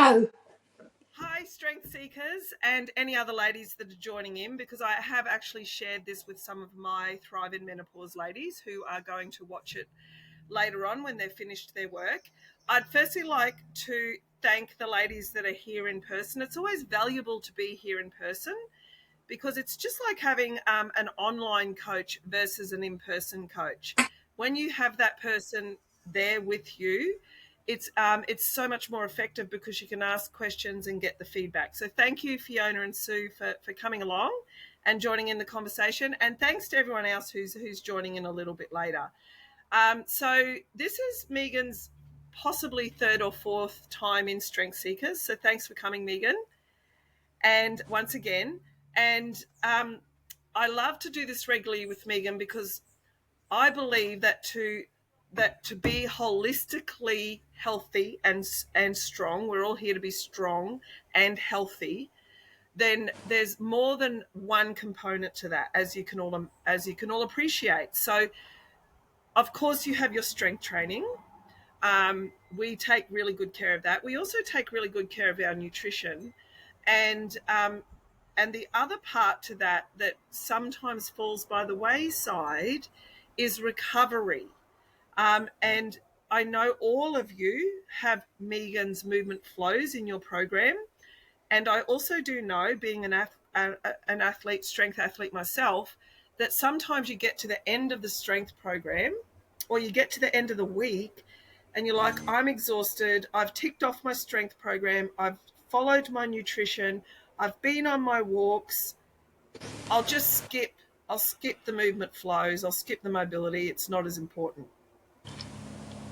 go. Hi, Strength Seekers and any other ladies that are joining in, because I have actually shared this with some of my Thrive in Menopause ladies who are going to watch it later on when they've finished their work. I'd firstly like to thank the ladies that are here in person. It's always valuable to be here in person because it's just like having an online coach versus an in-person coach. When you have that person there with you, it's so much more effective because you can ask questions and get the feedback. So thank you, Fiona and Sue, for coming along and joining in the conversation. And thanks to everyone else who's joining in a little bit later. So this is Megan's possibly third or fourth time in Strength Seekers. So thanks for coming, Megan. And once again, and I love to do this regularly with Megan because I believe that to be holistically healthy and strong, we're all here to be strong and healthy. Then there's more than one component to that, as you can all appreciate. So, of course, you have your strength training. We take really good care of that. We also take really good care of our nutrition, and the other part to that sometimes falls by the wayside is recovery. And I know all of you have Megan's movement flows in your program. And I also do know, being an athlete, strength athlete myself, that sometimes you get to the end of the strength program or you get to the end of the week and you're like, I'm exhausted. I've ticked off my strength program. I've followed my nutrition. I've been on my walks. I'll skip the movement flows. I'll skip the mobility. It's not as important.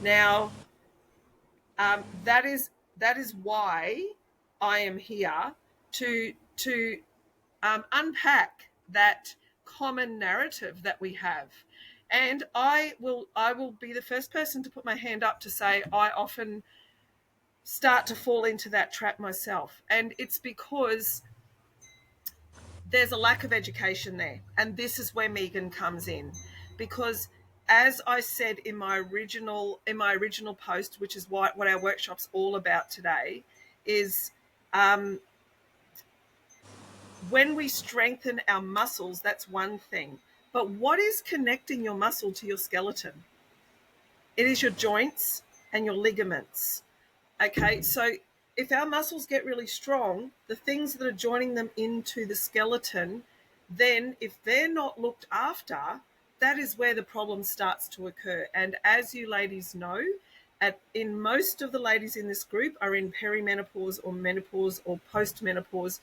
Now, that is why I am here to unpack that common narrative that we have. And I will be the first person to put my hand up to say I often start to fall into that trap myself. And it's because there's a lack of education there. And this is where Megan comes in. Because as I said in my original post, which is what our workshop's all about today, is when we strengthen our muscles, that's one thing. But what is connecting your muscle to your skeleton? It is your joints and your ligaments. Okay, so if our muscles get really strong, the things that are joining them into the skeleton, then if they're not looked after, that is where the problem starts to occur. And as you ladies know, in most of the ladies in this group are in perimenopause or menopause or postmenopause,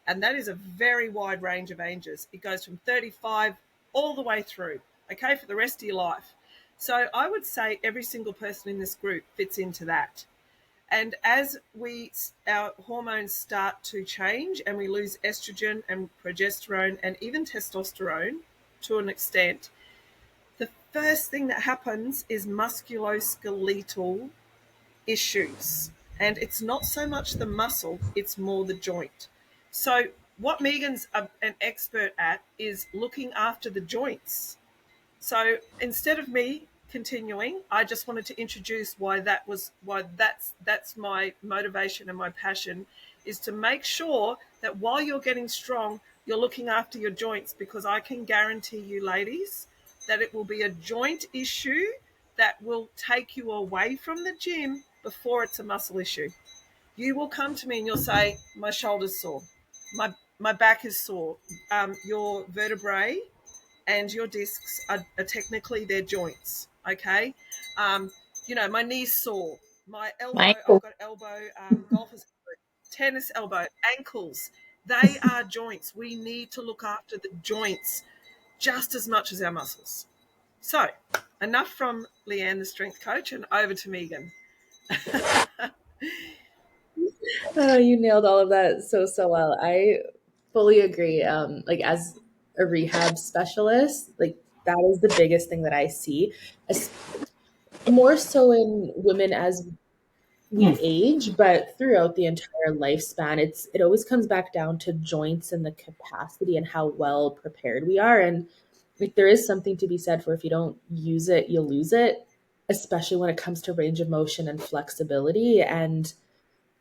and that is a very wide range of ages. It goes from 35 all the way through, okay, for the rest of your life. So I would say every single person in this group fits into that. And as our hormones start to change and we lose estrogen and progesterone and even testosterone to an extent, the first thing that happens is musculoskeletal issues. And it's not so much the muscle, it's more the joint. So what Megan's an expert at is looking after the joints. So instead of me continuing, I just wanted to introduce why that's my motivation and my passion, is to make sure that while you're getting strong, you're looking after your joints, because I can guarantee you, ladies, that it will be a joint issue that will take you away from the gym before it's a muscle issue. You will come to me and you'll say, my shoulder's sore, my back is sore, your vertebrae and your discs are technically their joints, okay? My knee's sore, my elbow, I've got elbow, golfer's tennis elbow, ankles, they are joints. We need to look after the joints just as much as our muscles. So, enough from Leanne, the strength coach, and over to Megan. You nailed all of that so well. I fully agree. As a rehab specialist, that is the biggest thing that I see, more so in women as we age, but throughout the entire lifespan, it always comes back down to joints and the capacity and how well prepared we are. And there is something to be said for, if you don't use it, you lose it, especially when it comes to range of motion and flexibility. And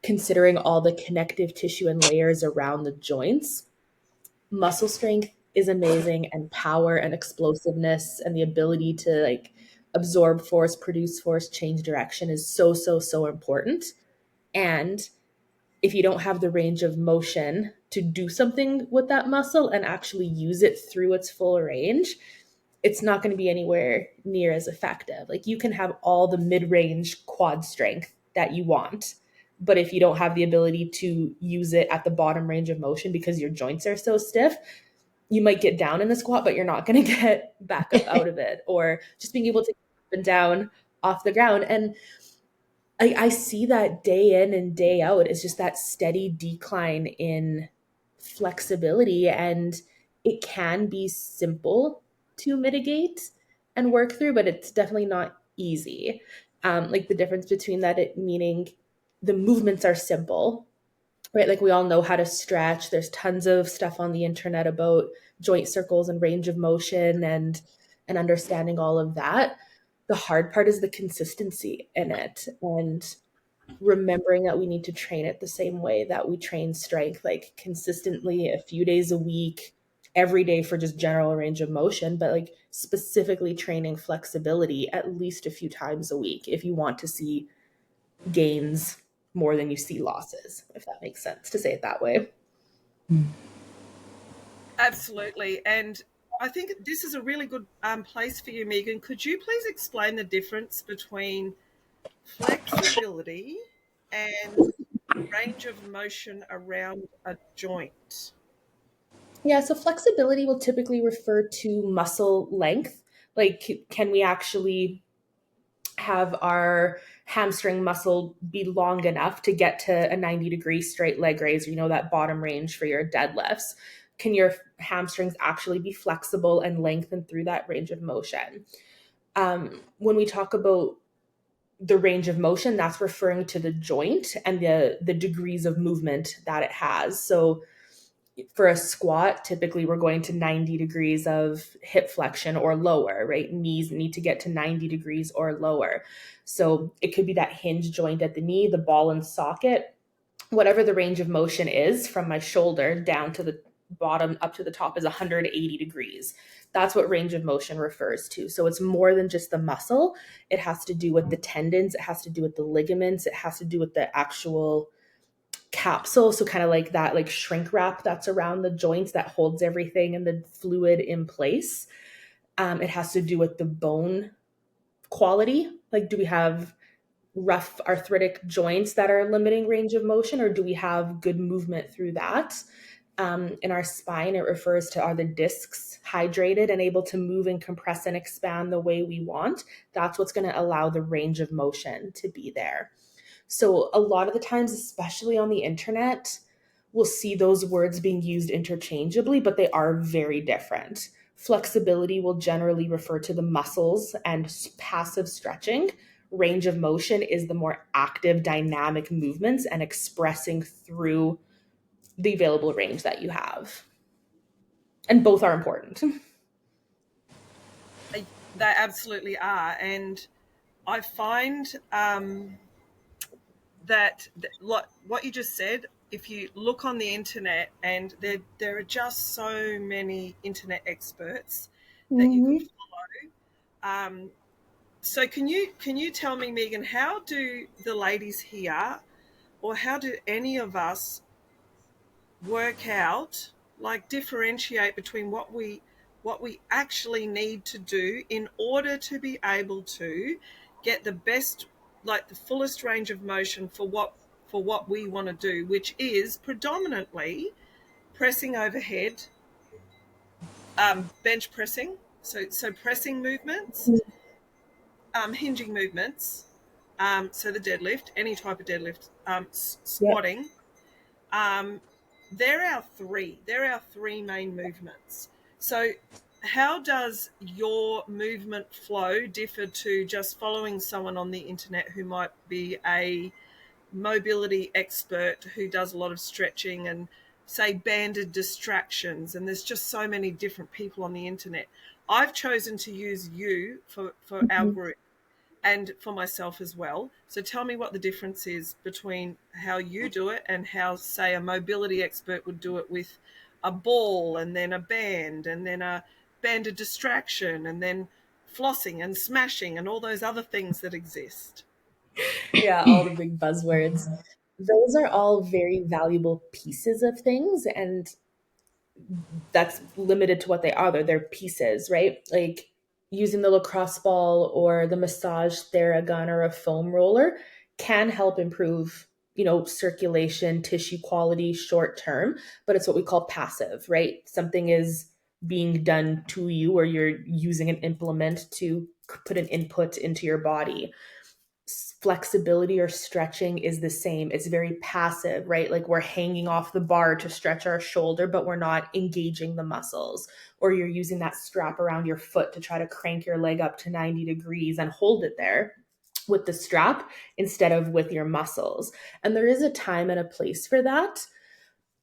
considering all the connective tissue and layers around the joints, muscle strength is amazing, and power and explosiveness and the ability to like absorb force, produce force, change direction is so, so, so important. And if you don't have the range of motion to do something with that muscle and actually use it through its full range, it's not going to be anywhere near as effective. Like you can have all the mid-range quad strength that you want, but if you don't have the ability to use it at the bottom range of motion because your joints are so stiff, you might get down in the squat, but you're not going to get back up out of it, or just being able to get up and down off the ground. And I see that day in and day out. It's just that steady decline in flexibility. And it can be simple to mitigate and work through, but it's definitely not easy. Like the difference between that, it meaning the movements are simple, right? Like we all know how to stretch. There's tons of stuff on the internet about joint circles and range of motion and understanding all of that. The hard part is the consistency in it and remembering that we need to train it the same way that we train strength, like consistently a few days a week, every day for just general range of motion, but like specifically training flexibility at least a few times a week if you want to see gains more than you see losses, if that makes sense to say it that way. Absolutely. And I think this is a really good place for you, Megan. Could you please explain the difference between flexibility and range of motion around a joint? Yeah, so flexibility will typically refer to muscle length. Like, can we actually have our hamstring muscle be long enough to get to a 90-degree straight leg raise, that bottom range for your deadlifts? Can your hamstrings actually be flexible and lengthened through that range of motion? When we talk about the range of motion, that's referring to the joint and the degrees of movement that it has. So for a squat, typically we're going to 90 degrees of hip flexion or lower, right? Knees need to get to 90 degrees or lower. So it could be that hinge joint at the knee, the ball and socket, whatever the range of motion is from my shoulder down to the bottom up to the top is 180 degrees. That's what range of motion refers to. So it's more than just the muscle. It has to do with the tendons, it has to do with the ligaments, it has to do with the actual capsule, so kind of like that like shrink wrap that's around the joints that holds everything and the fluid in place. It has to do with the bone quality, like do we have rough arthritic joints that are limiting range of motion, or do we have good movement through that? In our spine, it refers to, are the discs hydrated and able to move and compress and expand the way we want? That's what's going to allow the range of motion to be there. So a lot of the times, especially on the internet, we'll see those words being used interchangeably, but they are very different. Flexibility will generally refer to the muscles and passive stretching. Range of motion is the more active, dynamic movements and expressing through the available range that you have. And both are important. They absolutely are. And I find that what you just said, if you look on the internet, and there are just so many internet experts that you can Mm-hmm. follow. So can you tell me, Megan, how do the ladies here, or how do any of us work out, like differentiate between what we actually need to do in order to be able to get the best, like the fullest range of motion for what we want to do, which is predominantly pressing overhead, bench pressing, so pressing movements, hinging movements, so the deadlift, any type of deadlift, Yep. squatting. Um, they're our three main movements. So how does your movement flow differ to just following someone on the internet who might be a mobility expert who does a lot of stretching and, say, banded distractions? And there's just so many different people on the internet. I've chosen to use you for our Mm-hmm. group, and for myself as well. So tell me what the difference is between how you do it and how, say, a mobility expert would do it with a ball and then a band and then a band of distraction and then flossing and smashing and all those other things that exist. Yeah, all the big buzzwords. Those are all very valuable pieces of things, and that's limited to what they are. They're pieces, right? Like using the lacrosse ball or the massage Theragun or a foam roller can help improve, circulation, tissue quality short term, but it's what we call passive, right? Something is being done to you, or you're using an implement to put an input into your body. Flexibility or stretching is the same. It's very passive, right? Like we're hanging off the bar to stretch our shoulder, but we're not engaging the muscles. Or you're using that strap around your foot to try to crank your leg up to 90 degrees and hold it there with the strap instead of with your muscles. And there is a time and a place for that,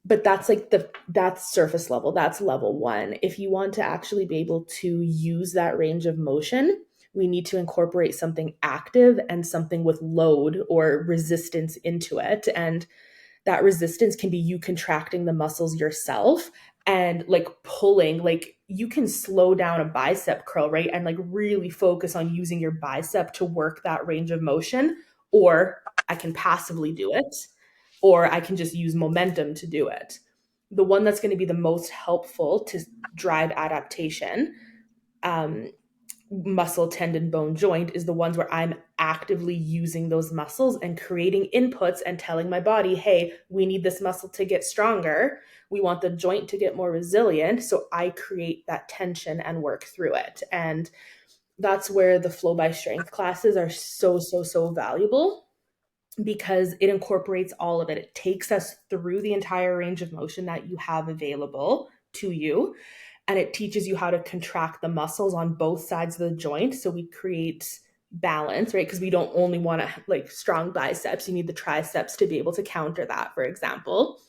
but that's surface level, that's level one. If you want to actually be able to use that range of motion, we need to incorporate something active and something with load or resistance into it. And that resistance can be you contracting the muscles yourself and like pulling. Like you can slow down a bicep curl, right, and like really focus on using your bicep to work that range of motion. Or I can passively do it, or I can just use momentum to do it. The one that's going to be the most helpful to drive adaptation, um, muscle, tendon, bone, joint, is the ones where I'm actively using those muscles and creating inputs and telling my body, hey, we need this muscle to get stronger. We want the joint to get more resilient. So I create that tension and work through it. And that's where the flow by strength classes are so, so, so valuable, because it incorporates all of it. It takes us through the entire range of motion that you have available to you, and it teaches you how to contract the muscles on both sides of the joint. So we create balance, right? Because we don't only want to like strong biceps, you need the triceps to be able to counter that, for example.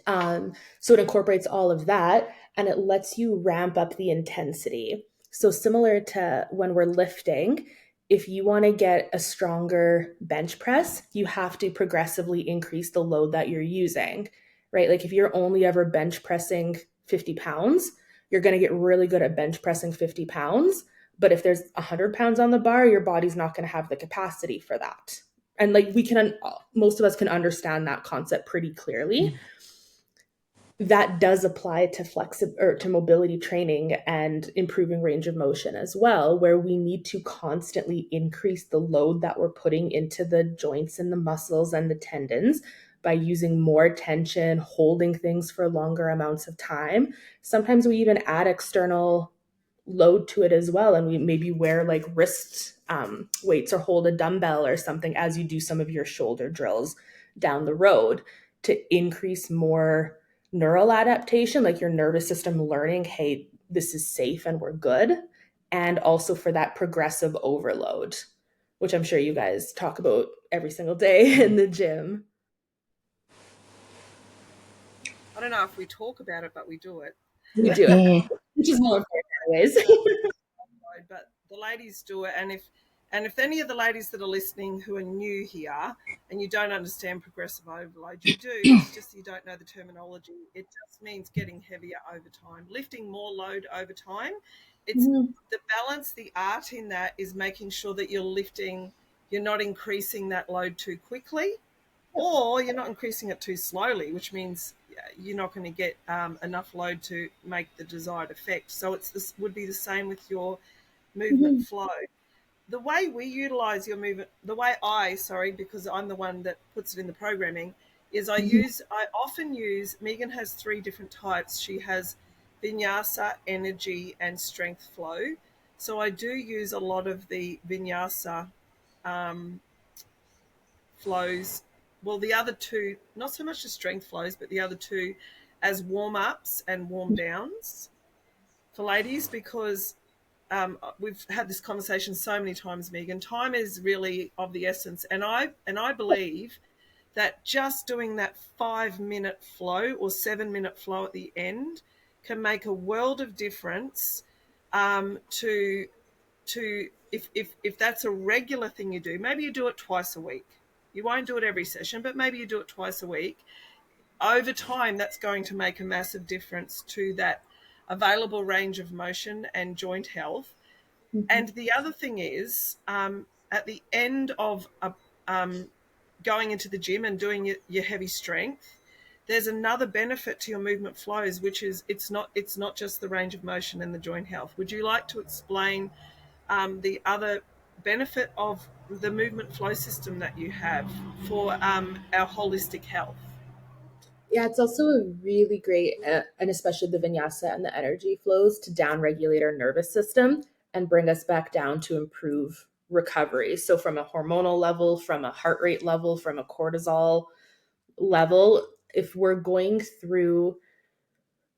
So it incorporates all of that, and it lets you ramp up the intensity. So similar to when we're lifting, if you want to get a stronger bench press, you have to progressively increase the load that you're using, right? Like if you're only ever bench pressing 50 pounds, you're going to get really good at bench pressing 50 pounds. But if there's 100 pounds on the bar, your body's not going to have the capacity for that. And like most of us can understand that concept pretty clearly. That does apply to to mobility training and improving range of motion as well, where we need to constantly increase the load that we're putting into the joints and the muscles and the tendons by using more tension, holding things for longer amounts of time. Sometimes we even add external load to it as well, and we maybe wear like wrist weights or hold a dumbbell or something as you do some of your shoulder drills down the road to increase more neural adaptation, like your nervous system learning, hey, this is safe and we're good. And also for that progressive overload, which I'm sure you guys talk about every single day in the gym. I don't know if we talk about it, but we do it. We do it, which is more important anyways. But the ladies do it, and if any of the ladies that are listening who are new here and you don't understand progressive overload, you do. It's just you don't know the terminology. It just means getting heavier over time, lifting more load over time. It's the balance, the art in that is making sure that you're not increasing that load too quickly, or you're not increasing it too slowly, which means you're not going to get enough load to make the desired effect. So this would be the same with your movement flow. The way we utilize your movement, because I'm the one that puts it in the programming, is I often use, Megan has 3 different types. She has vinyasa, energy, and strength flow. So I do use a lot of the vinyasa flows. Well, the other 2, not so much the strength flows, but the other 2 as warm ups and warm downs for ladies, because we've had this conversation so many times, Megan. Time is really of the essence, and I believe that just doing that 5-minute flow or 7-minute flow at the end can make a world of difference to to if that's a regular thing you do, maybe you do it twice a week. You won't do it every session, but maybe you do it twice a week. Over time, that's going to make a massive difference to that available range of motion and joint health. Mhm. And the other thing is, at the end of going into the gym and doing your heavy strength, there's another benefit to your movement flows, which is it's not just the range of motion and the joint health. Would you like to explain the other benefit of the movement flow system that you have for our holistic health? Yeah, it's also a really great, and especially the vinyasa and the energy flows to downregulate our nervous system and bring us back down to improve recovery. So, from a hormonal level, from a heart rate level, from a cortisol level, if we're going through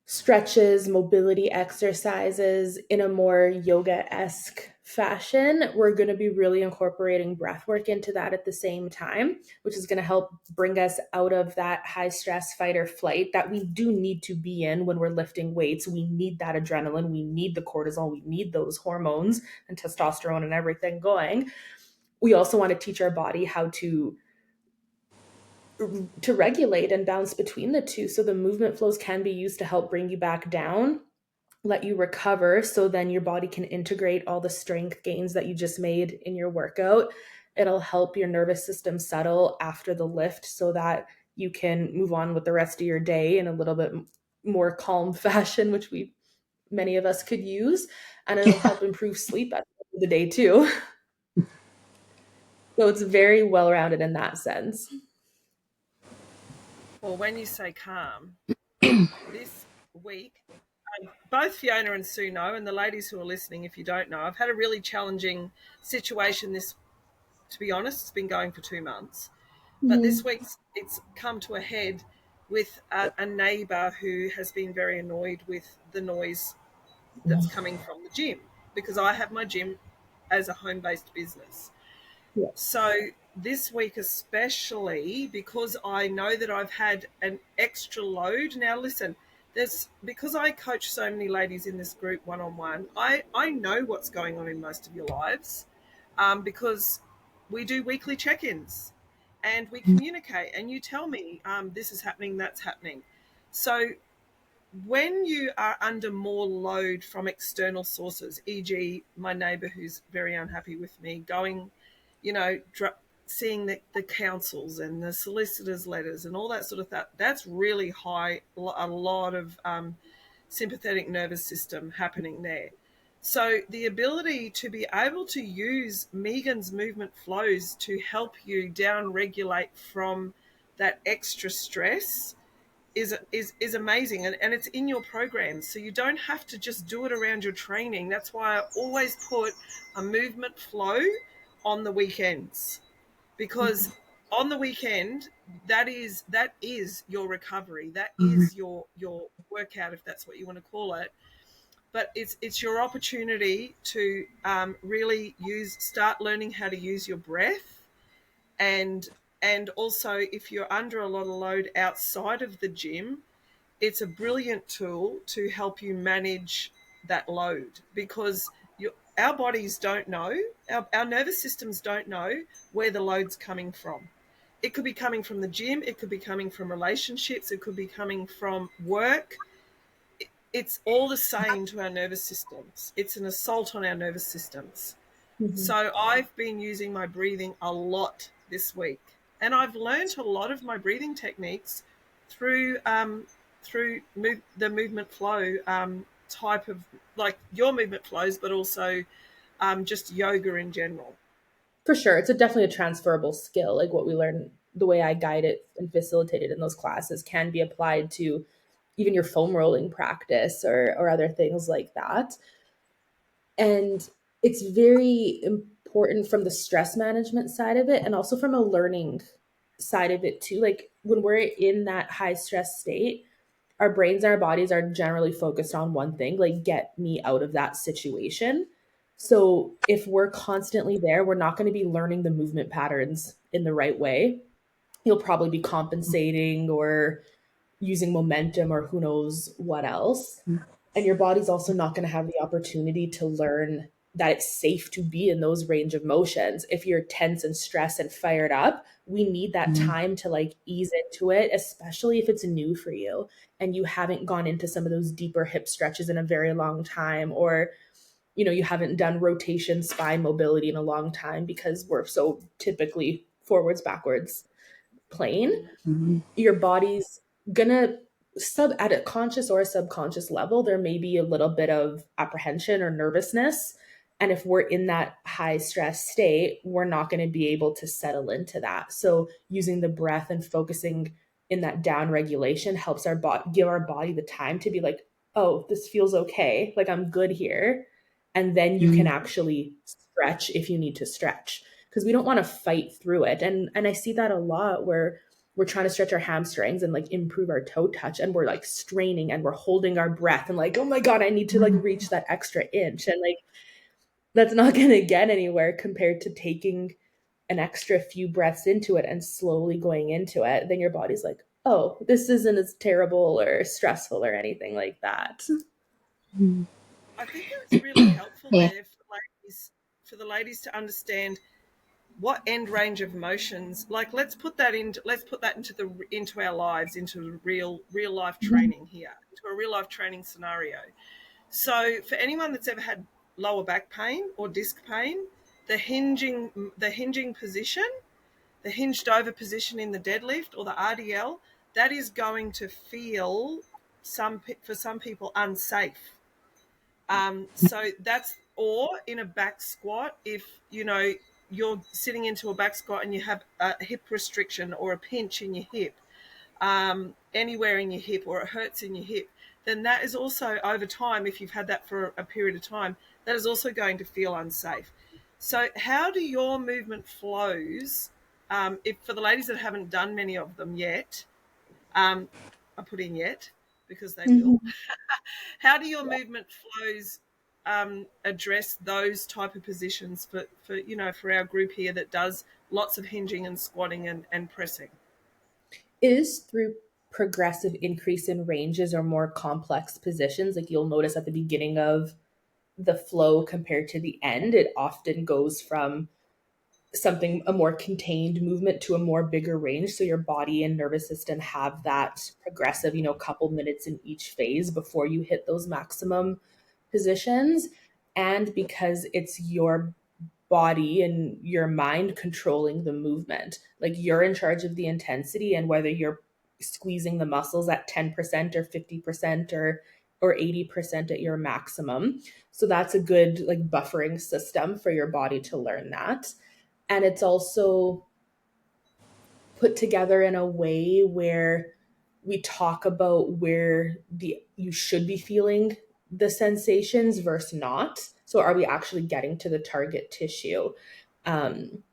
stretches, mobility exercises in a more yoga esque fashion, we're going to be really incorporating breath work into that at the same time, which is going to help bring us out of that high stress fight or flight that we do need to be in when we're lifting weights. We need that adrenaline, we need the cortisol, we need those hormones and testosterone and everything going. We also want to teach our body how to regulate and bounce between the two, so the movement flows can be used to help bring you back down, let you recover, so then your body can integrate all the strength gains that you just made in your workout. It'll help your nervous system settle after the lift so that you can move on with the rest of your day in a little bit more calm fashion, which we many of us could use, and it'll Yeah. help improve sleep at the end of the day too. So it's very well rounded in that sense. Well, when you say calm, this week, both Fiona and Sue know, and the ladies who are listening, if you don't know, I've had a really challenging situation this, to be honest, it's been going for 2 months. But this Mhm. week it's come to a head with a neighbour who has been very annoyed with the noise that's coming from the gym, because I have my gym as a home based business. Yeah. So this week, especially because I know that I've had an extra load. Now, listen, there's because I coach so many ladies in this group one on one. I know what's going on in most of your lives, because we do weekly check ins, and we communicate, and you tell me this is happening, that's happening. So when you are under more load from external sources, e.g., my neighbour who's very unhappy with me, going, you know, seeing the councils and the solicitors' letters and all that sort of stuff, that's really high, a lot of sympathetic nervous system happening there. So the ability to be able to use Megan's movement flows to help you down regulate from that extra stress is amazing, and it's in your program, so you don't have to just do it around your training. That's why I always put a movement flow on the weekends, because on the weekend, that is your recovery, that Mhm. is your workout, if that's what you want to call it. But it's your opportunity to really start learning how to use your breath, and also if you're under a lot of load outside of the gym, it's a brilliant tool to help you manage that load, because our bodies don't know, our nervous systems don't know where the load's coming from. It could be coming from the gym, it could be coming from relationships, it could be coming from work. It's all the same to our nervous systems. It's an assault on our nervous systems. Mhm. So I've been using my breathing a lot this week, and I've learned a lot of my breathing techniques through the movement flow type of, like your movement flows, but also just yoga in general. For sure, it's definitely a transferable skill. Like what we learn, the way I guide it and facilitate it in those classes can be applied to even your foam rolling practice or other things like that. And it's very important from the stress management side of it and also from a learning side of it too. Like when we're in that high stress state, our brains and our bodies are generally focused on one thing, like get me out of that situation. So if we're constantly there, we're not going to be learning the movement patterns in the right way. You'll probably be compensating or using momentum or who knows what else. And your body's also not going to have the opportunity to learn that it's safe to be in those range of motions. If you're tense and stressed and fired up, we need that time to like ease into it, especially if it's new for you and you haven't gone into some of those deeper hip stretches in a very long time, or you haven't done rotation spine mobility in a long time because we're so typically forwards backwards plane. Your body's gonna sub at a conscious or a subconscious level, there may be a little bit of apprehension or nervousness. And if we're in that high stress state, we're not going to be able to settle into that. So using the breath and focusing in that down regulation helps our body give our body the time to be like, oh, this feels okay, like I'm good here. And then you can actually stretch if you need to stretch, because we don't want to fight through it. And I see that a lot where we're trying to stretch our hamstrings and like improve our toe touch, and we're like straining and we're holding our breath and like, oh my god, I need to like reach that extra inch, and like that's not going to get anywhere compared to taking an extra few breaths into it and slowly going into it. Then your body's like, oh, this isn't as terrible or stressful or anything like that. I think it's really helpful Yeah. there for the ladies to understand what end range of motions. Like let's put that into our lives, into real life training here, into a real life training scenario. So for anyone that's ever had lower back pain or disc pain, the hinging position, the hinged over position in the deadlift or the RDL, that is going to feel for some people unsafe. So that's, or in a back squat, if you're sitting into a back squat and you have a hip restriction or a pinch in your hip, anywhere in your hip, or it hurts in your hip, then that is also, over time, if you've had that for a period of time, that is also going to feel unsafe. So how do your movement flows, if for the ladies that haven't done many of them yet, I put in yet because they will, how do your movement flows address those type of positions for our group here that does lots of hinging and squatting and pressing? Is through progressive increase in ranges or more complex positions. Like you'll notice at the beginning of the flow compared to the end, it often goes from something, a more contained movement, to a more bigger range. So your body and nervous system have that progressive, couple minutes in each phase before you hit those maximum positions. And because it's your body and your mind controlling the movement, like you're in charge of the intensity and whether you're squeezing the muscles at 10% or 50% or 80% at your maximum. So that's a good like buffering system for your body to learn that. And it's also put together in a way where we talk about where you should be feeling the sensations versus not. So are we actually getting to the target tissue? Um,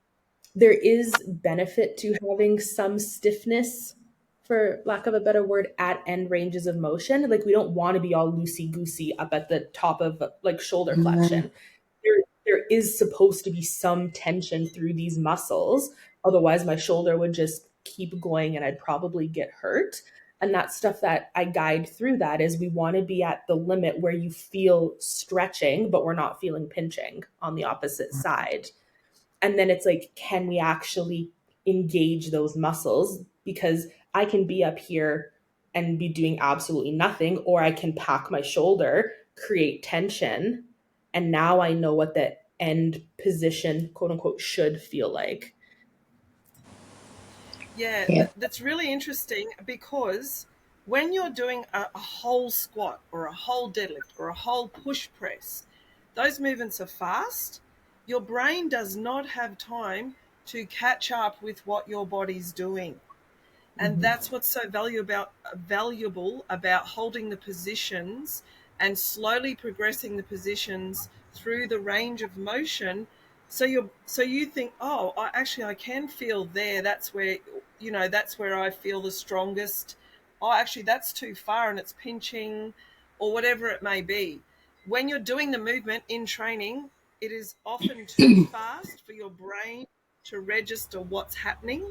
there is benefit to having some stiffness, for lack of a better word, at end ranges of motion. Like we don't want to be all loosey goosey up at the top of like shoulder flexion. There is supposed to be some tension through these muscles. Otherwise, my shoulder would just keep going and I'd probably get hurt. And that stuff that I guide through that is we want to be at the limit where you feel stretching, but we're not feeling pinching on the opposite side. And then it's like, can we actually engage those muscles? Because I can be up here and be doing absolutely nothing, or I can pack my shoulder, create tension, and now I know what the end position, quote unquote, should feel like. Yeah, Yeah. that's really interesting, because when you're doing a whole squat or a whole deadlift or a whole push press, those movements are fast. Your brain does not have time to catch up with what your body's doing. And Mm-hmm. that's what's so valuable about holding the positions and slowly progressing the positions through the range of motion. So you think, oh, I can feel there. That's where that's where I feel the strongest. Oh, actually, that's too far and it's pinching, or whatever it may be. When you're doing the movement in training, it is often too fast for your brain to register what's happening.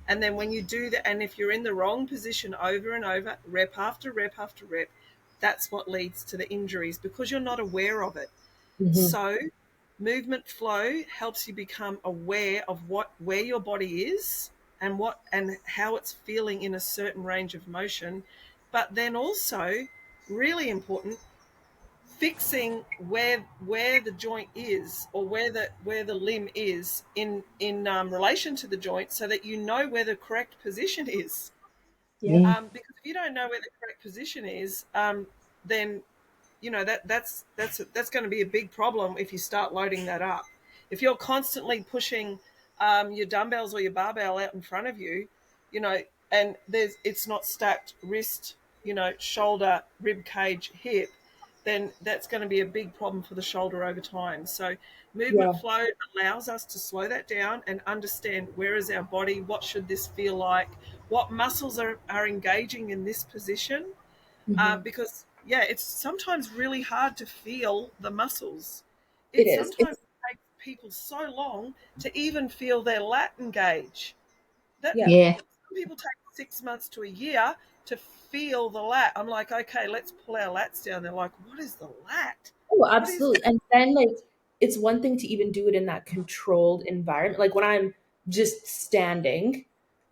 And then when you do that, and if you're in the wrong position over and over, rep after rep after rep, that's what leads to the injuries, because you're not aware of it. Mm-hmm. So movement flow helps you become aware of where your body is and how it's feeling in a certain range of motion, but then also, really important, fixing where the joint is, or where the limb is in relation to the joint, so that you know where the correct position is. Yep. Because if you don't know where the correct position is, then that's going to be a big problem if you start loading that up. If you're constantly pushing your dumbbells or your barbell out in front of you, you know, and it's not stacked wrist, shoulder, rib cage, hip, then that's going to be a big problem for the shoulder over time. So movement Yeah. flow allows us to slow that down and understand where is our body, what should this feel like, what muscles are engaging in this position, Hmm. because yeah, it's sometimes really hard to feel the muscles. It It is. sometimes takes people so long to even feel their lat engage. That Yeah. Yeah. Some people take 6 months to a year to feel the lat. I'm like, okay, let's pull our lats down. They're like, what is the lat? Oh, What is absolutely. And then like it's one thing to even do it in that controlled environment. Like when I'm just standing,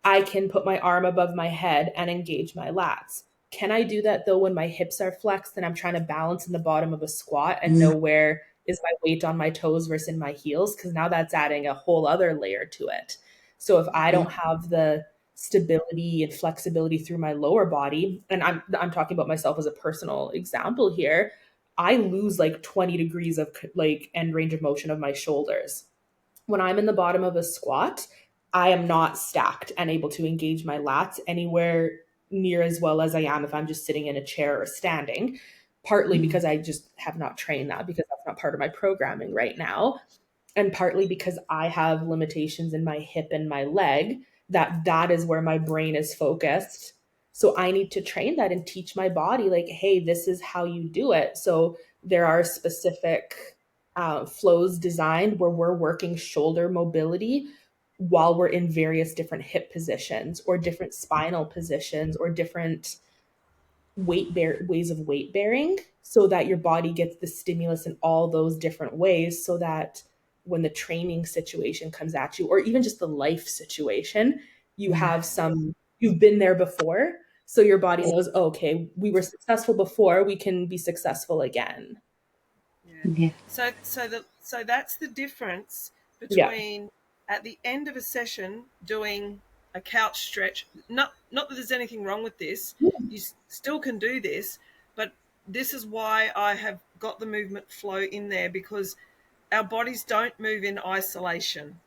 I can put my arm above my head and engage my lats. Can I do that though when my hips are flexed and I'm trying to balance in the bottom of a squat and Mm. know where is my weight on my toes versus in my heels? Because now that's adding a whole other layer to it. So if I Yeah. don't have the stability and flexibility through my lower body, and I'm talking about myself as a personal example here, I lose like 20 degrees of like end range of motion of my shoulders. When I'm in the bottom of a squat, I am not stacked and able to engage my lats anywhere near as well as I am if I'm just sitting in a chair or standing, partly Mm. because I just have not trained that because that's not part of my programming right now, and partly because I have limitations in my hip and my leg, that is where my brain is focused. So I need to train that and teach my body like, hey, this is how you do it. So there are specific flows designed where we're working shoulder mobility while we're in various different hip positions or different spinal positions or different ways of weight bearing, so that your body gets the stimulus in all those different ways, so that when the training situation comes at you or even just the life situation, Mm. you've been there before, so your body knows, oh, okay, we were successful before, we can be successful again. Yeah. Yeah. So that's the difference Yeah. between, at the end of a session, doing a couch stretch. Not that there's anything wrong with this. You still can do this, but this is why I have got the movement flow in there, because our bodies don't move in isolation.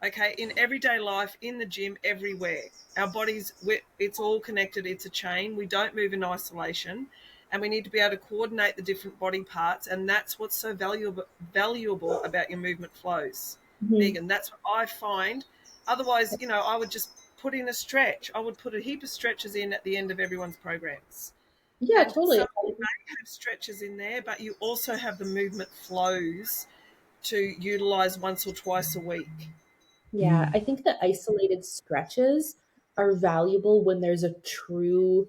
Okay, in everyday life, in the gym, everywhere, our bodies, it's all connected. It's a chain. We don't move in isolation, and we need to be able to coordinate the different body parts, and that's what's so valuable about your movement flows, Mhm. Megan. That's what I find. Otherwise, I would just put in a stretch. I would put a heap of stretches in at the end of everyone's programs, Yeah, and totally. some have stretches in there, but you also have the movement flows to utilize once or twice a week. Yeah, Mm. I think that isolated stretches are valuable when there's a true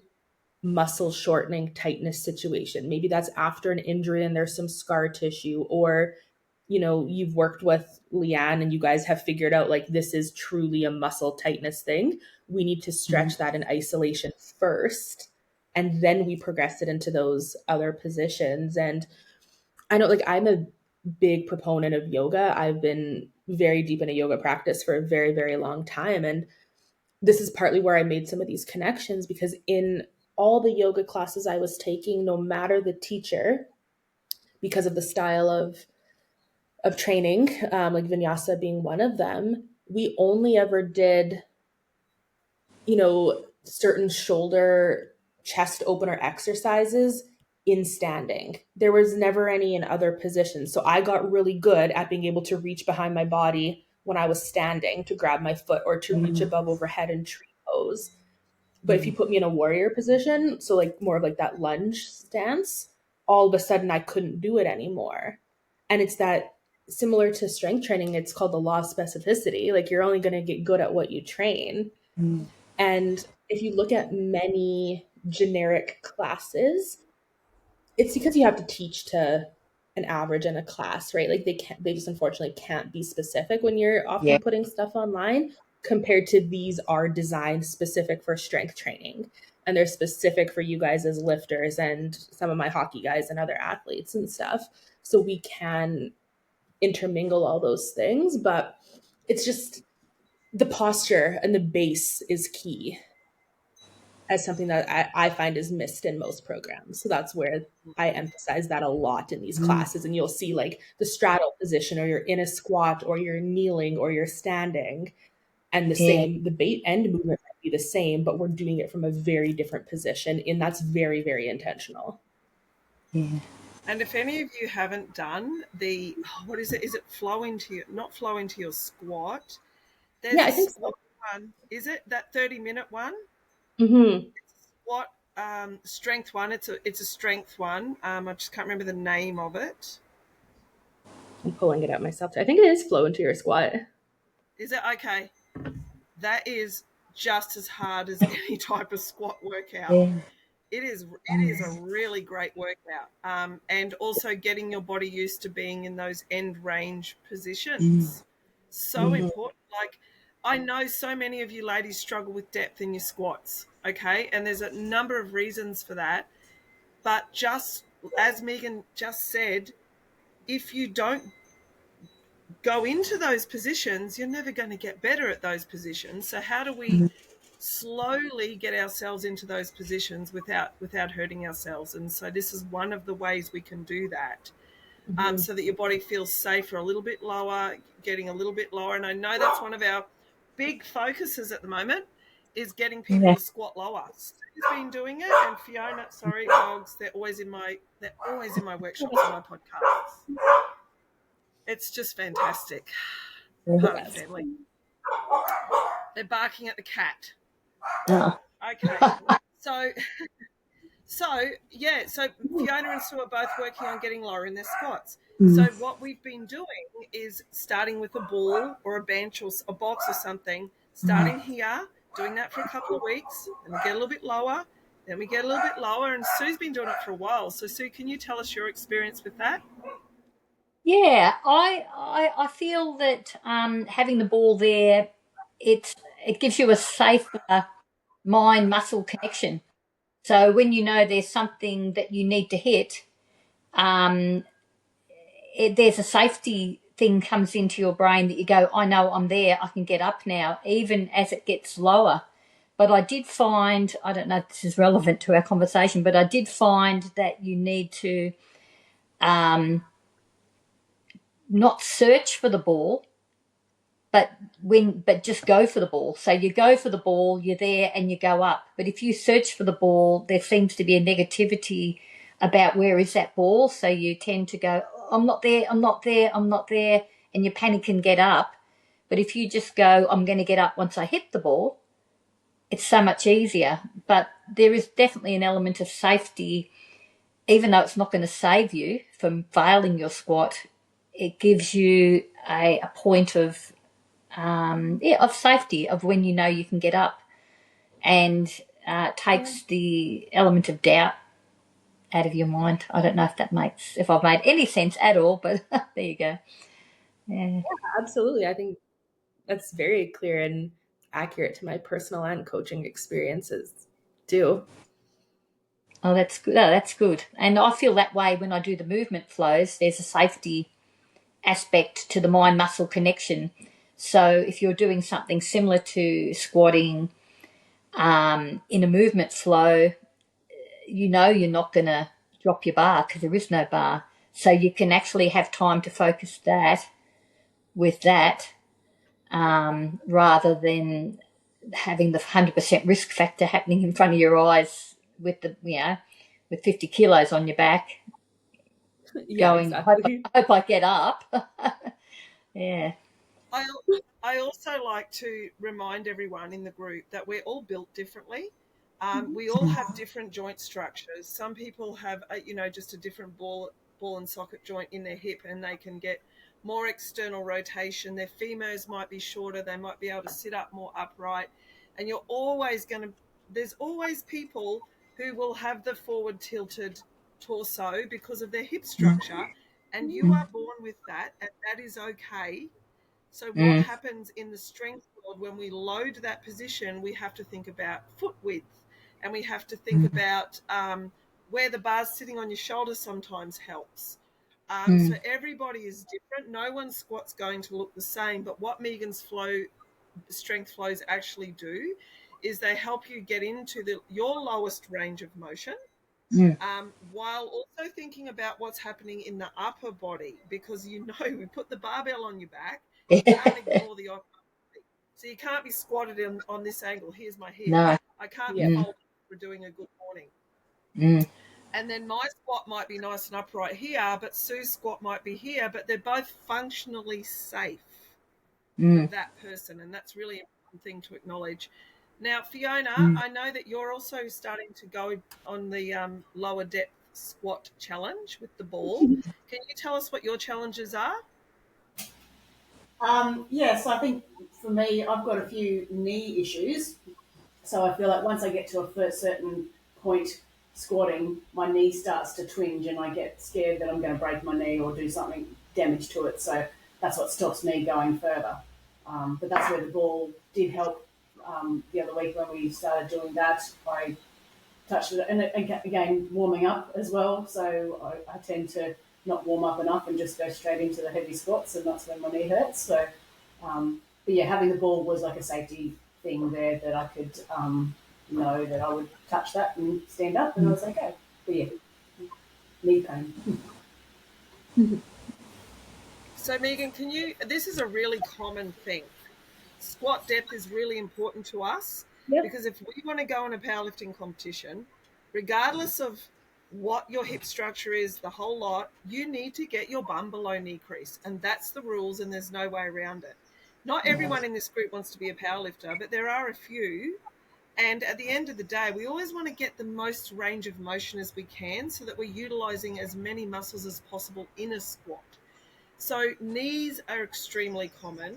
muscle shortening tightness situation. Maybe that's after an injury and there's some scar tissue, or you've worked with Leanne and you guys have figured out like this is truly a muscle tightness thing. We need to Mm. stretch that in isolation first, and then we progress it into those other positions. And I know, like, I'm a big proponent of yoga. I've been very deep in a yoga practice for a very, very long time. And this is partly where I made some of these connections, because in all the yoga classes I was taking, no matter the teacher, because of the style of training, like vinyasa being one of them, we only ever did, certain shoulder chest opener exercises in standing. There was never any in other positions. So I got really good at being able to reach behind my body when I was standing to grab my foot or to reach Mm. above overhead and tree pose. But if you Mm. put me in a warrior position, so like more of like that lunge stance, all of a sudden I couldn't do it anymore. And it's that, similar to strength training, it's called the law of specificity. Like, you're only going to get good at what you train. Mm. And if you look at many generic classes, it's because you have to teach to an average in a class, right? Like they just unfortunately can't be specific when you're Yeah. often putting stuff online, compared to these are designed specific for strength training, and they're specific for you guys as lifters and some of my hockey guys and other athletes and stuff. So we can intermingle all those things, but it's just the posture and the base is key, as something that I find is missed in most programs. So that's where I emphasize that a lot in these Mm. classes. And you'll see like the straddle position, or you're in a squat, or you're kneeling, or you're standing, and Yeah. the bait end movement might be the same, but we're doing it from a very different position. And that's very, very intentional. Yeah. And if any of you haven't done the, what is it? Is it flow into your, not flow into your squat? There's Yeah, a I think so. squat one. Is it that 30-minute one? Mm-hmm. Squat strength one. It's a strength one. I just can't remember the name of it. I'm pulling it up myself. I think it is flow into your squat. Is it okay? That is just as hard as any type of squat workout. Yeah. It is a really great workout, and also getting your body used to being in those end range Mm. positions, so Yeah. important. Like, I know so many of you ladies struggle with depth in your squats, okay, and there's a number of reasons for that. But just as Megan just said, if you don't go into those positions, you're never going to get better at those positions. So how do we Mm. slowly get ourselves into those positions without hurting ourselves? And so this is one of the ways we can do that, Mm-hmm. so that your body feels safer, a little bit lower, getting a little bit lower. And I know that's one of our big focuses at the moment, is getting people Yeah. to squat lower. Sue's been doing it, and Fiona, sorry, dogs, they're always in my workshops and my podcasts. It's just fantastic. Yeah. Pardon, family. They're barking at the cat. Oh. Okay. So, so Fiona and Sue are both working on getting lower in their squats. So Mm. what we've been doing is starting with a ball or a bench or a box or something, Mm. starting here, doing that for a couple of weeks, then we get a little bit lower, then we get a little bit lower, and Sue's been doing it for a while. So Sue, can you tell us your experience with that? Yeah, I feel that having the ball there, it it gives you a safer mind muscle connection. So when you know there's something that you need to hit, um, there's a safety thing comes into your brain that you go, I know I'm there, I can get up now, even as it gets lower. But I did find, I don't know if this is relevant to our conversation, but I did find that you need to um, not search for the ball, but just go for the ball. So you go for the ball, you're there and you go up. But if you search for the ball, there seems to be a negativity about where is that ball. So you tend to go, I'm not there, I'm not there, I'm not there, and you panic and get up. But if you just go, I'm going to get up once I hit the ball, it's so much easier. But there is definitely an element of safety, even though it's not going to save you from failing your squat. It gives you a point of of safety of when you know you can get up, and takes the element of doubt out of your mind. I don't know if I've made any sense at all, but there you go. Yeah. Absolutely. I think that's very clear and accurate to my personal and coaching experiences too. Oh, that's good. Oh, that's good. And I feel that way when I do the movement flows. There's a safety aspect to the mind muscle connection. So if you're doing something similar to squatting in a movement flow, you know you're not going to drop your bar because there is no bar. So you can actually have time to focus that with that, rather than having the 100% risk factor happening in front of your eyes with with 50 kilos on your back, Yeah, going, exactly. I hope I get up. Yeah. I I also like to remind everyone in the group that we're all built differently. We all have different joint structures. Some people have, just a different ball and socket joint in their hip, and they can get more external rotation. Their femurs might be shorter. They might be able to sit up more upright. And you're always going to. There's always people who will have the forward tilted torso because of their hip structure, and you are born with that, and that is okay. So what happens in the strength world when we load that position, we have to think about foot width, and we have to think about where the bar's sitting on your shoulder sometimes helps. So everybody is different. No one's squat's going to look the same, but what Megan's strength flows actually do is they help you get into your lowest range of motion, while also thinking about what's happening in the upper body, because we put the barbell on your back, you can't ignore the upper body. So you can't be squatted on this angle. Here's my hip. No. I can't be Yeah. folded for doing a good morning. And then my squat might be nice and upright here, but Sue's squat might be here, but they're both functionally safe for that person, and that's really important thing to acknowledge. Now, Fiona, I know that you're also starting to go on the lower depth squat challenge with the ball. Can you tell us what your challenges are? Yes, I think for me, I've got a few knee issues. So I feel like once I get to a certain point squatting, my knee starts to twinge and I get scared that I'm going to break my knee or do something damage to it. So that's what stops me going further. But that's where the ball did help the other week when we started doing that. I touched it, and again, warming up as well. So I tend to not warm up enough and just go straight into the heavy squats, and that's when my knee hurts. So, but yeah, having the ball was like a safety thing there that I could know that I would touch that and stand up, and I was okay. But yeah, knee pain. So, Megan, this is a really common thing. Squat depth is really important to us, because if we want to go in a powerlifting competition, regardless of what your hip structure is, the whole lot, you need to get your bum below knee crease. And that's the rules, and there's no way around it. Not everyone in this group wants to be a powerlifter, but there are a few. And at the end of the day, we always want to get the most range of motion as we can so that we're utilizing as many muscles as possible in a squat. So knees are extremely common.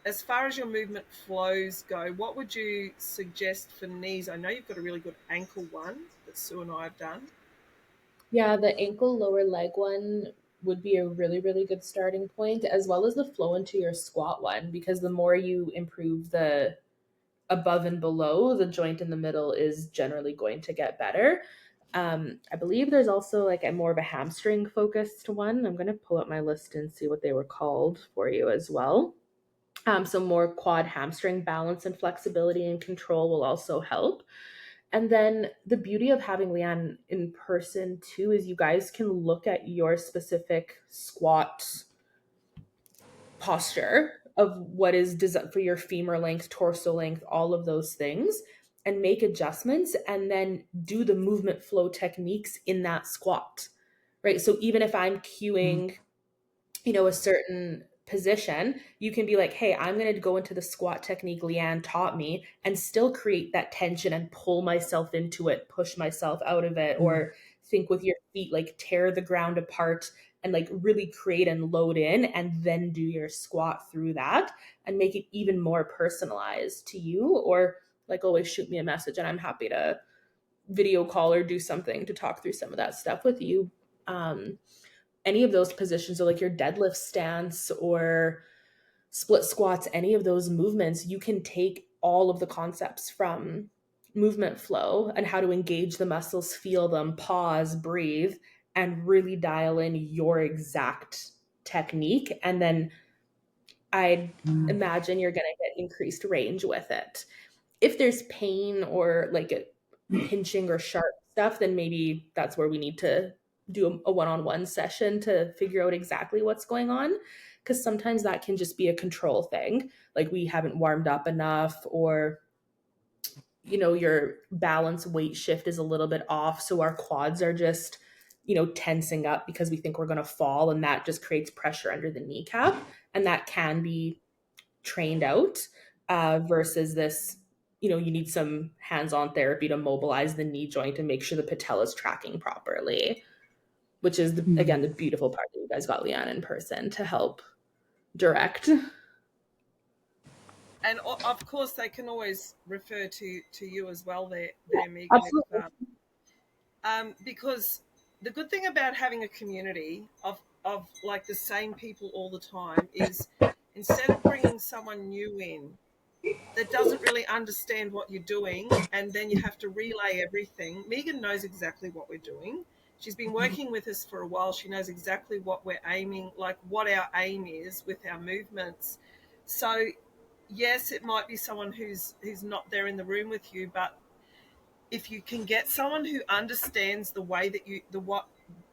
As far as your movement flows go, what would you suggest for knees? I know you've got a really good ankle one that Sue and I have done. Yeah, the ankle lower leg one would be a really, really good starting point, as well as the flow into your squat one, because the more you improve the above and below, the joint in the middle is generally going to get better. I believe there's also like a more of a hamstring focused one. I'm going to pull up my list and see what they were called for you as well. So more quad hamstring balance and flexibility and control will also help. And then the beauty of having Leanne in person too is you guys can look at your specific squat posture of what is designed for your femur length, torso length, all of those things, and make adjustments and then do the movement flow techniques in that squat, right? So even if I'm cueing, a certain position, you can be like, hey, I'm going to go into the squat technique Leanne taught me and still create that tension and pull myself into it, push myself out of it, or think with your feet, like tear the ground apart and like really create and load in, and then do your squat through that and make it even more personalized to you. Or like always shoot me a message and I'm happy to video call or do something to talk through some of that stuff with you. Any of those positions, or like your deadlift stance or split squats, any of those movements, you can take all of the concepts from movement flow and how to engage the muscles, feel them, pause, breathe, and really dial in your exact technique. And then I'd imagine you're going to get increased range with it. If there's pain or like a pinching or sharp stuff, then maybe that's where we need to do a one-on-one session to figure out exactly what's going on. Because sometimes that can just be a control thing. Like we haven't warmed up enough, or, your balance weight shift is a little bit off. So our quads are just, tensing up because we think we're going to fall. And that just creates pressure under the kneecap. And that can be trained out versus this, you need some hands-on therapy to mobilize the knee joint and make sure the patella is tracking properly, which is, again, the beautiful part that you guys got Leanne in person to help direct. And of course, they can always refer to you as well there Megan. Absolutely. Because the good thing about having a community of like the same people all the time is, instead of bringing someone new in that doesn't really understand what you're doing, and then you have to relay everything. Megan knows exactly what we're doing. She's been working with us for a while. She knows exactly what we're aiming, like what our aim is with our movements. So yes, it might be someone who's not there in the room with you, but if you can get someone who understands the way that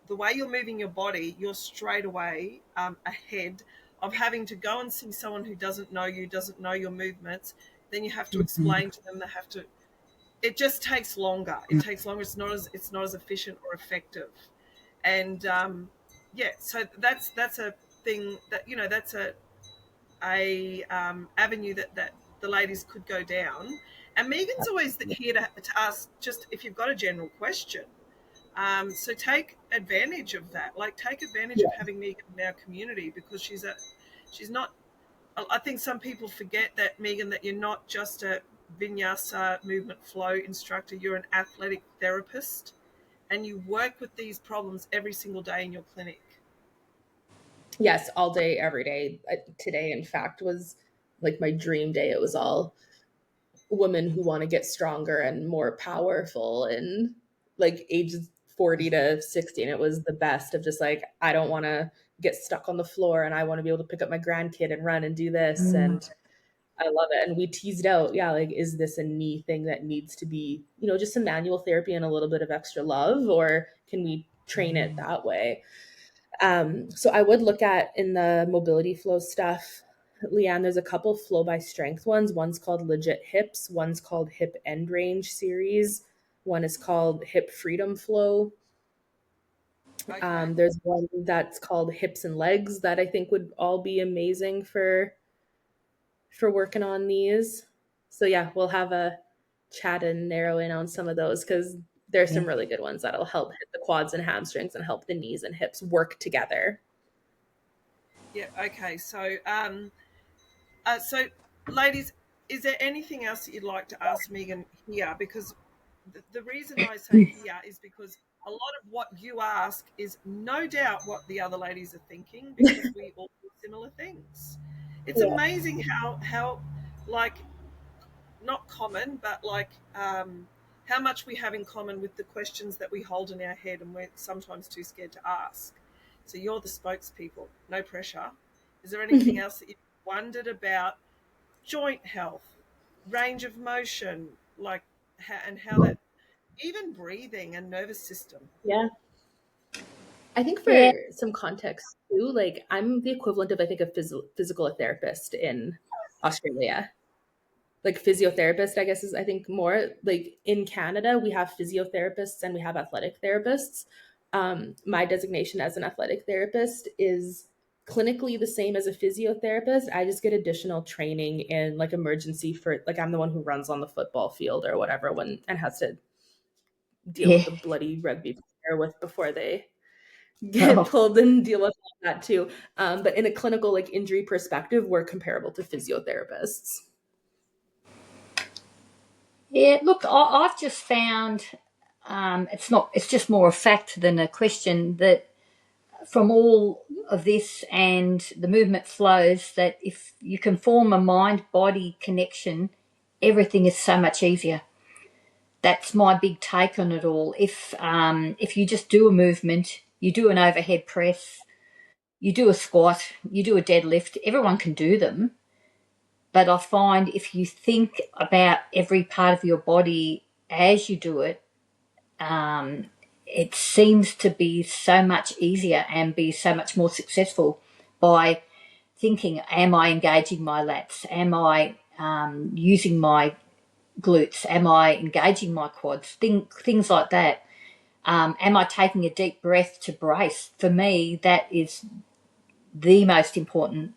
the way you're moving your body, you're straight away ahead of having to go and see someone who doesn't know you, doesn't know your movements. Then you have to explain to them. They have to. It just takes longer. It takes longer. It's not as efficient or effective. And yeah, so that's a thing that, you know, that's a avenue that the ladies could go down. And Megan's always here to ask, just if you've got a general question. So take advantage of that. Like, take advantage of having Megan in our community, because she's not. I think some people forget that, Megan, that you're not just a vinyasa movement flow instructor. You're an athletic therapist, and you work with these problems every single day in your clinic. Yes, all day, every day. Today, in fact, was like my dream day. It was all women who want to get stronger and more powerful, and like ages 40 to 60. And it was the best of just like, I don't want to get stuck on the floor, and I want to be able to pick up my grandkid and run and do this. And I love it. And we teased out, yeah, like, is this a knee thing that needs to be, you know, just some manual therapy and a little bit of extra love, or can we train it that way? So I would look at, in the mobility flow stuff, Leanne, there's a couple flow by strength ones. One's called Legit Hips. One's called Hip End Range Series. One is called Hip Freedom Flow. Okay. There's one that's called Hips and Legs that I think would all be amazing for working on these. So yeah, we'll have a chat and narrow in on some of those, because there's some really good ones that'll help hit the quads and hamstrings and help the knees and hips work together. Yeah. Okay. So, so ladies, is there anything else that you'd like to ask Megan here? Because the reason I say here is because a lot of what you ask is no doubt what the other ladies are thinking, because we all do similar things. It's amazing how like, not common, but like how much we have in common with the questions that we hold in our head and we're sometimes too scared to ask. So you're the spokespeople, no pressure. Is there anything else that you've wondered about joint health, range of motion, like how that, even breathing and nervous system? Yeah. I think for Yeah. some context too, like, I'm the equivalent of, I think, a physical therapist in Australia. Like, physiotherapist, I guess, is, I think, more like, in Canada, we have physiotherapists and we have athletic therapists. My designation as an athletic therapist is clinically the same as a physiotherapist. I just get additional training in like emergency, for like, I'm the one who runs on the football field or whatever and has to deal Yeah. with the bloody rugby player with before they get Oh. pulled, and deal with all that too. But in a clinical, like, injury perspective, we're comparable to physiotherapists. Yeah. Look, I've just found it's just more a fact than a question, that from all of this and the movement flows, that if you can form a mind-body connection, everything is so much easier. That's my big take on it all. If you just do a movement, you do an overhead press, you do a squat, you do a deadlift, everyone can do them. But I find if you think about every part of your body as you do it, it seems to be so much easier and be so much more successful by thinking, am I engaging my lats? Am I using my glutes? Am I engaging my quads? Things like that. Am I taking a deep breath to brace? For me, that is the most important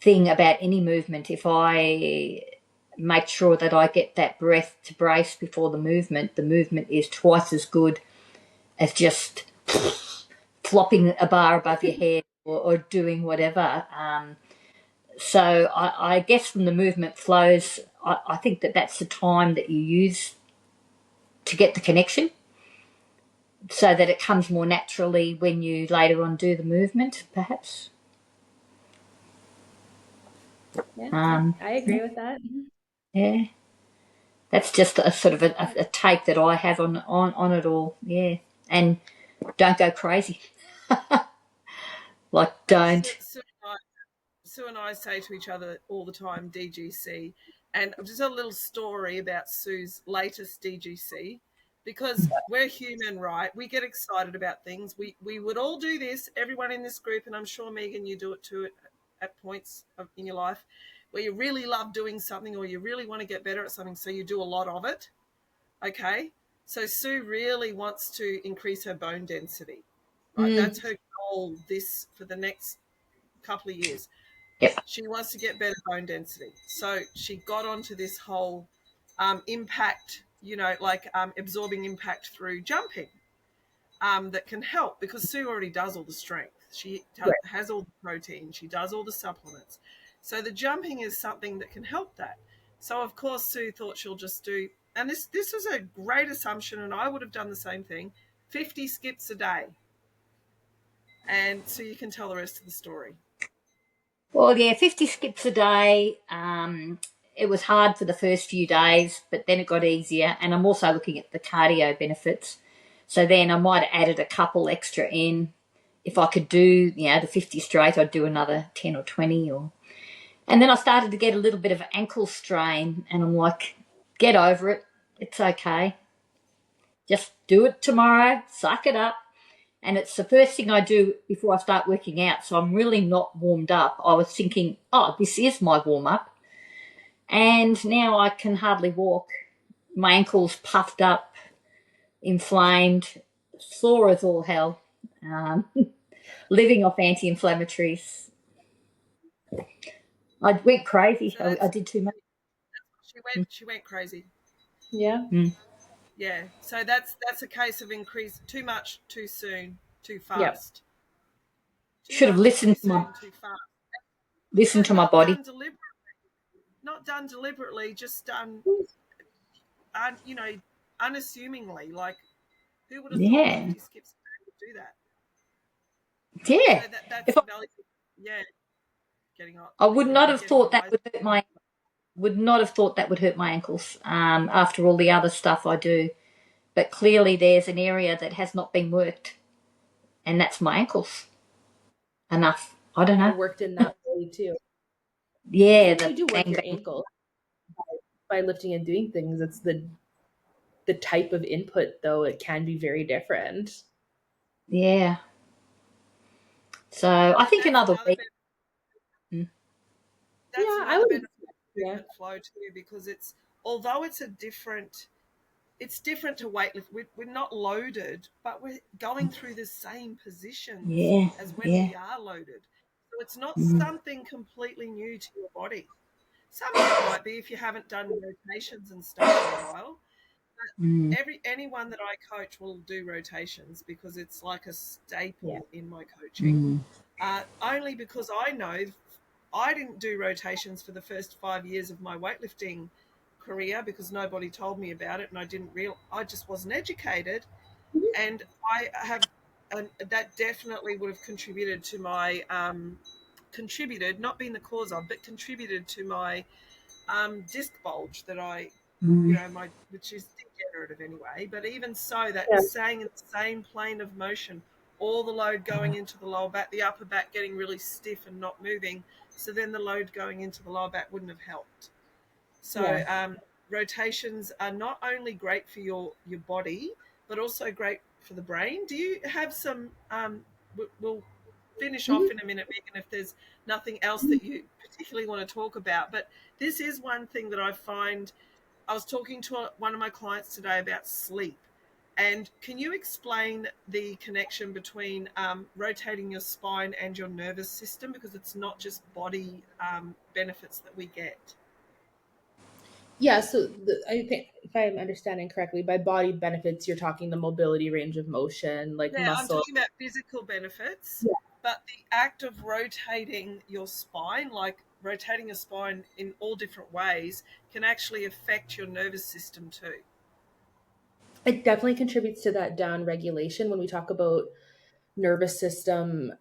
thing about any movement. If I make sure that I get that breath to brace before the movement is twice as good as just flopping a bar above your head or doing whatever. So I guess from the movement flows, I think that's the time that you use to get the connection. so that it comes more naturally when you later on do the movement, perhaps. Yeah, I agree with that. Yeah, that's just a sort of a take that I have on it all. Yeah, and don't go crazy. Like, And don't. Sue and I say to each other all the time, DGC. And just a little story about Sue's latest DGC, because we're human, right? We get excited about things. We would all do this, everyone in this group, and I'm sure, Megan, you do it too at points in your life where you really love doing something or you really want to get better at something, so you do a lot of it. Okay? So Sue really wants to increase her bone density, right? Mm, That's her goal this for the next couple of years. yep. She wants to get better bone density. So she got onto this whole impact, absorbing impact through jumping, that can help, because Sue already does all the strength. She Right. has all the protein. She does all the supplements. So the jumping is something that can help that. So, of course, Sue thought she'll just do, and this was a great assumption, and I would have done the same thing, 50 skips a day. And so you can tell the rest of the story. Well, yeah, 50 skips a day. It was hard for the first few days, but then it got easier. And I'm also looking at the cardio benefits. So then I might have added a couple extra in. If I could do, the 50 straight, I'd do another 10 or 20. And then I started to get a little bit of an ankle strain. And I'm like, get over it. It's okay. Just do it tomorrow. Suck it up. And it's the first thing I do before I start working out. So I'm really not warmed up. I was thinking, oh, this is my warm up. And now I can hardly walk. My ankle's puffed up, inflamed, sore as all hell. Um, Living off anti-inflammatories. I went crazy. So I did too much. she went crazy. Yeah. Mm. Yeah. So that's a case of increase too much too soon, too Yep. fast. Too Should have much too listened soon, too fast. to But my not body. done deliberately. Not done deliberately, just done you know, unassumingly. Like, who would have thought Yeah, 50 skips a day would do that? So yeah. that's If I, the value. Yeah, getting up, I would not have getting the thought that rise. would not have thought that would hurt my ankles. After all the other stuff I do, but clearly there's an area that has not been worked, and that's my ankles. Enough. I don't Or know. worked in that way too. I Yeah, think the you do work bang your bang. ankle by lifting and doing things. It's the type of input though, it can be very different. Yeah. So I And think that's another another week. benefit. Mm. That's Yeah, I another would. benefit of Yeah. movement flow too, because although it's different to weightlift. We're not loaded, but we're going through the same positions Yeah, as when yeah. we are loaded. So it's not Mm, something completely new to your body. Some of it might be if you haven't done rotations and stuff for a while. mm, Anyone that I coach will do rotations, because it's like a Yeah. staple in my coaching. mm, Only because I know I didn't do rotations for the first 5 years of my weightlifting career, because nobody told me about it, and I just wasn't educated. And I have, and that definitely would have contributed to my contributed, not being the cause of, but contributed to my disc bulge that mm, which is degenerative anyway. But even so, that Yeah. staying in the same plane of motion, all the load going into the lower back, the upper back getting really stiff and not moving. So then the load going into the lower back wouldn't have helped. So Yeah. rotations are not only great for your body, but also great for the brain. Do you have some? We'll finish off Mhm. in a minute, Megan, if there's nothing else that you particularly want to talk about. But this is one thing that I find. I was talking to one of my clients today about sleep. And can you explain the connection between rotating your spine and your nervous system? Because it's not just body benefits that we get. Yeah, so I think if I'm understanding correctly, by body benefits, you're talking the mobility, range of motion, like Yeah, I'm muscle. talking about physical benefits, Yeah. but the act of rotating your spine, like rotating your spine in all different ways, can actually affect your nervous system too. It definitely contributes to that down regulation when we talk about nervous system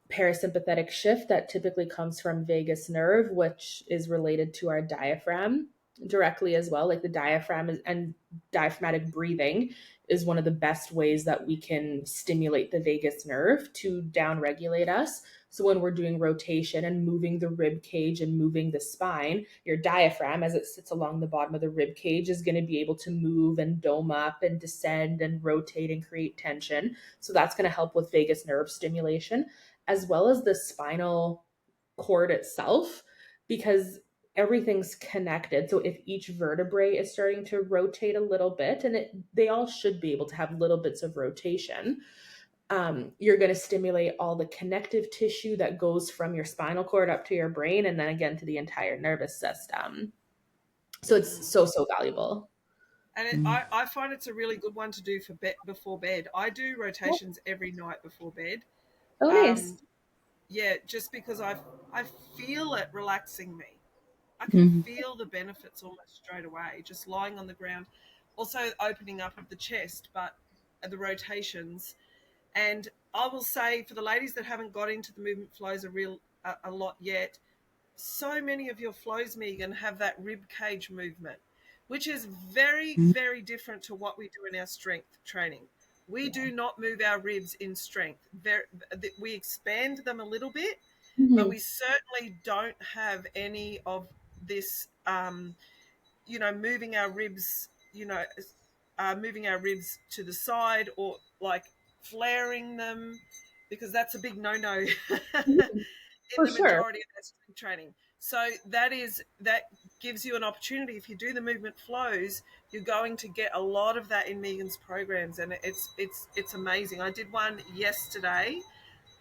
parasympathetic shift that typically comes from vagus nerve, which is related to our diaphragm directly as well. Like the diaphragm and diaphragmatic breathing is one of the best ways that we can stimulate the vagus nerve to downregulate us. So when we're doing rotation and moving the rib cage and moving the spine, your diaphragm, as it sits along the bottom of the rib cage, is going to be able to move and dome up and descend and rotate and create tension. So that's going to help with vagus nerve stimulation, as well as the spinal cord itself, because everything's connected. So if each vertebrae is starting to rotate a little bit, and they all should be able to have little bits of rotation, you're going to stimulate all the connective tissue that goes from your spinal cord up to your brain and then again to the entire nervous system. So it's so valuable. And I find it's a really good one to do for before bed. I do rotations every night before bed. Oh, nice. Yeah, just because I feel it relaxing me. I can feel the benefits almost straight away, just lying on the ground. Also opening up of the chest, but the rotations. And I will say for the ladies that haven't got into the movement flows a lot yet, so many of your flows, Megan, have that rib cage movement, which is very, very different to what we do in our strength training. We do not move our ribs in strength. We expand them a little bit, but we certainly don't have any of this, moving our ribs, moving our ribs to the side or like flaring them, because that's a big no-no in For the sure. majority of our strength training. So that gives you an opportunity. If you do the movement flows, you're going to get a lot of that in Megan's programs, and it's amazing. I did one yesterday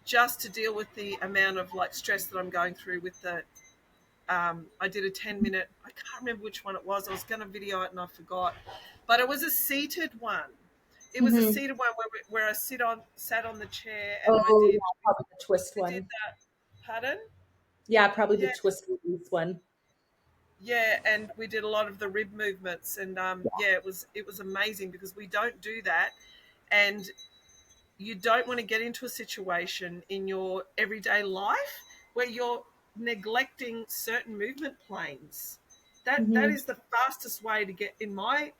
just to deal with the amount of like stress that I'm going through with the. I did a 10-minute. I can't remember which one it was. I was going to video it and I forgot, but it was a seated one. It was a seated one where I sat on the chair and I Oh, yeah, did probably the twist I did one. that. Pardon? Yeah, probably the Yeah, twist release one. yeah, and we did a lot of the rib movements, and yeah, it was amazing because we don't do that, and you don't want to get into a situation in your everyday life where you're neglecting certain movement planes. That is the fastest way to get, in my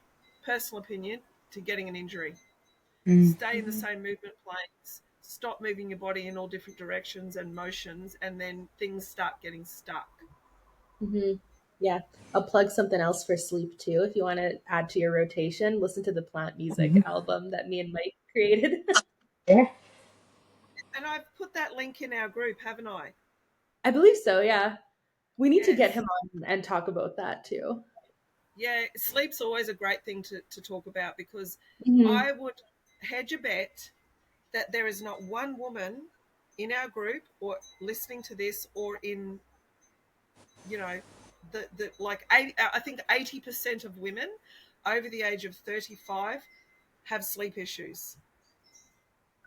personal opinion, to getting an injury. Stay in the same movement planes. Stop moving your body in all different directions and motions, and then things start getting stuck. Yeah. I'll plug something else for sleep too. If you want to add to your rotation, listen to the plant music album that me and Mike created. Yeah. And I've put that link in our group, haven't I? I believe so, yeah. We need to get Yes. him on and talk about that too. Yeah, sleep's always a great thing to talk about, because I would hedge a bet that there is not one woman in our group or listening to this or in, you know, the like 80, I think 80% of women over the age of 35 have sleep issues.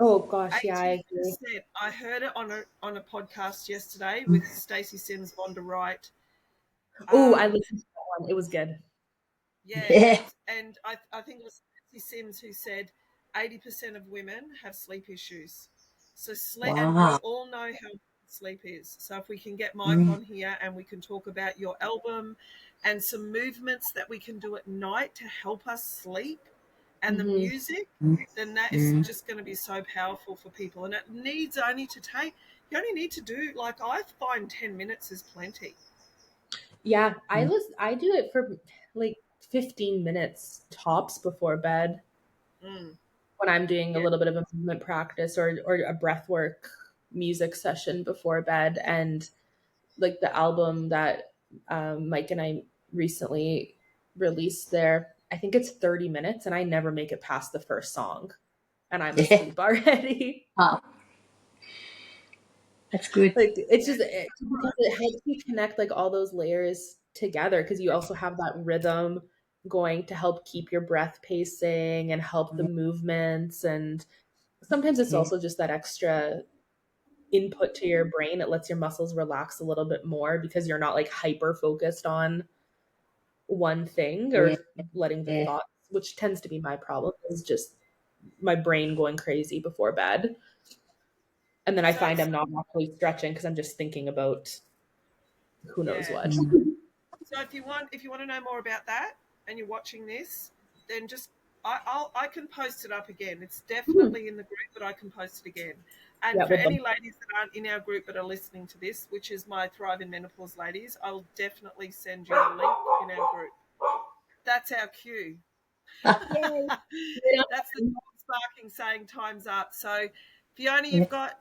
Oh gosh, yeah, I agree. 80%. I heard it on a podcast yesterday with Stacey Sims Vonda Wright. Oh, I Um, listened to that one. It was good. Yeah, Yeah. and I think it was Nancy Sims who said 80% of women have sleep issues. So sleep, and we Wow. all know how important sleep is. So if we can get Mike on here and we can talk about your album and some movements that we can do at night to help us sleep, and the music, then that is just going to be so powerful for people. And it needs only to take. You only need to do, like, I find 10 minutes is plenty. Yeah, I do it for like 15 minutes tops before bed Mm, when I'm doing a yeah. little bit of a movement practice or a breath work music session before bed. And like the album that Mike and I recently released there, I think it's 30 minutes and I never make it past the first song and I'm Yeah. asleep already. Oh, that's good. Like it's Yeah. just because it helps you connect like all those layers together, because you also have that rhythm going to help keep your breath pacing and help the movements. And sometimes it's Yeah. also just that extra input to your brain. It lets your muscles relax a little bit more because you're not like hyper focused on one thing Yeah. or letting the Yeah. thoughts which tends to be my problem, is just my brain going crazy before bed. And then I find I'm not actually stretching because I'm just thinking about who knows what. So if you want to know more about that and you're watching this, then just I can post it up again. It's definitely in the group, but I can post it again. And Yeah, for any ladies that aren't in our group but are listening to this, which is my Thrive in Menopause ladies, I will definitely send you the link in our group. That's our cue. Yay. That's the sparking saying time's up. So Fiona, you've got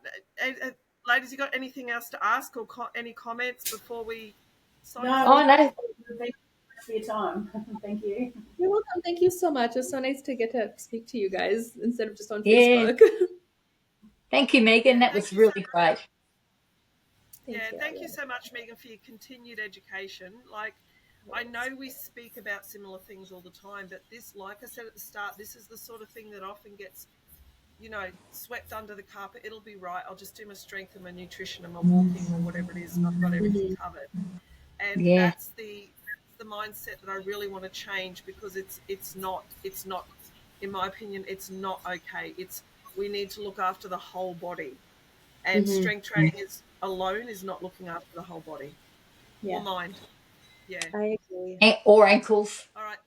ladies, you got anything else to ask or any comments before we sign off? Oh, no. Thank you for your time. Thank you. You're welcome. Thank you so much. It's so nice to get to speak to you guys instead of just on Yeah. Facebook. Thank you, Megan. That was really great. Thank you so much, Megan, for your continued education. Like, I know we speak about similar things all the time, but this, like I said at the start, this is the sort of thing that often gets, swept under the carpet. It'll be right. I'll just do my strength and my nutrition and my walking or whatever it is, and I've got everything covered. And that's the mindset that I really want to change, because it's not, in my opinion, it's not okay. We need to look after the whole body, and strength training alone is not looking after the whole body or mind. Yeah, I agree. Or ankles. All right.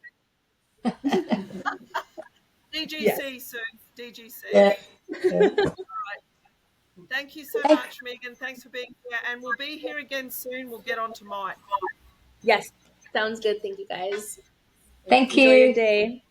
DGC soon. DGC. Yeah. All right. Thank you so much, Megan. Thanks for being here, and we'll be here again soon. We'll get on to Mike. Yes, sounds good. Thank you, guys. Thank Enjoy you. your day.